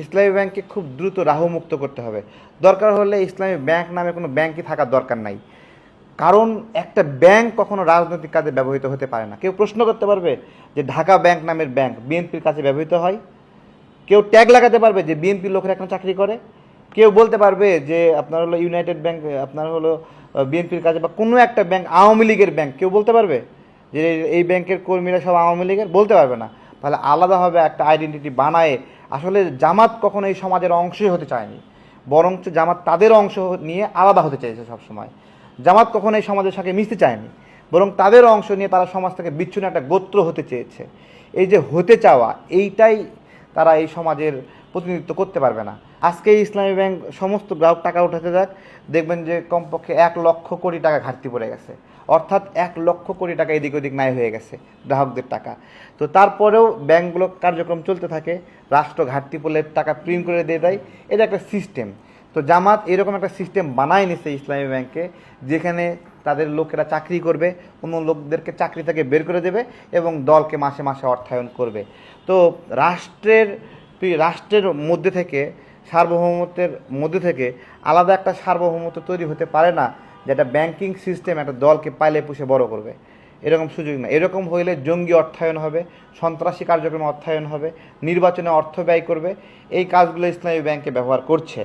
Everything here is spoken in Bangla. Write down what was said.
ইসলামী ব্যাংককে খুব দ্রুত রাহুমুক্ত করতে হবে। দরকার হলে ইসলামী ব্যাংক নামে কোনো ব্যাংকই থাকার দরকার নাই। কারণ একটা ব্যাংক কখনো রাজনৈতিক কাজে ব্যবহৃত হতে পারে না। কেউ প্রশ্ন করতে পারবে যে ঢাকা ব্যাংক নামের ব্যাংক বিএনপির কাছে ব্যবহৃত হয়? কেউ ট্যাগ লাগাতে পারবে যে বিএনপির লোকেরা এখন চাকরি করে? কেউ বলতে পারবে যে আপনার হলো ইউনাইটেড ব্যাংক আপনার হলো বিএনপির কাছে, বা কোনো একটা ব্যাংক আওয়ামী লীগের ব্যাংক, কেউ বলতে পারবে যে এই ব্যাংকের কর্মীরা সব আওয়ামী লীগের? বলতে পারবে না। তাহলে আলাদাভাবে একটা আইডেন্টিটি বানায়, আসলে জামাত কখনো এই সমাজের অংশই হতে চায়নি, বরঞ্চ জামাত তাদের অংশ নিয়ে আলাদা হতে চাইছে সবসময়। জামাত কখনো এই সমাজের সাথে মিশতে চায়নি, বরং তাদের অংশ নিয়ে তারা সমাজ থেকে বিচ্ছিন্ন একটা গোত্র হতে চেয়েছে। এই যে হতে চাওয়া, এইটাই তারা এই সমাজের প্রতিনিধিত্ব করতে পারবে না। আজকে ইসলামী ব্যাংক সমস্ত গ্রাহক টাকা উঠাতে যাক, দেখবেন যে কমপক্ষে 1,00,000 কোটি টাকা ঘাটতি পড়ে গেছে। অর্থাৎ 1,00,000 কোটি টাকা এদিক ওদিক নাই হয়ে গেছে গ্রাহকদের টাকা। তো তারপরেও ব্যাংকগুলো কার্যক্রম চলতে থাকে, রাষ্ট্র ঘাটতি পড়লে টাকা প্রিন্ট করে দিয়ে দেয়। এটা একটা সিস্টেম। তো জামাত এরকম একটা সিস্টেম বানায় নিছে ইসলামী ব্যাংকে, যেখানে তাদের লোকেরা চাকরি করবে, অন্য লোকদেরকে চাকরি থেকে বের করে দেবে এবং দলকে মাসে মাসে অর্থায়ন করবে। তো রাষ্ট্রের মধ্যে থেকে, সার্বভৌমত্বের মধ্যে থেকে আলাদা একটা সার্বভৌমত্ব তৈরি হতে পারে না, যেটা ব্যাংকিং সিস্টেম একটা দলকে পাইলে পুষে বড় করবে। এরকম সুযোগ না। এরকম হইলে জঙ্গি অর্থায়ন হবে, সন্ত্রাসী কার্যক্রমে অর্থায়ন হবে, নির্বাচনে অর্থ ব্যয় করবে। এই কাজগুলো ইসলামী ব্যাংকে ব্যবহার করছে।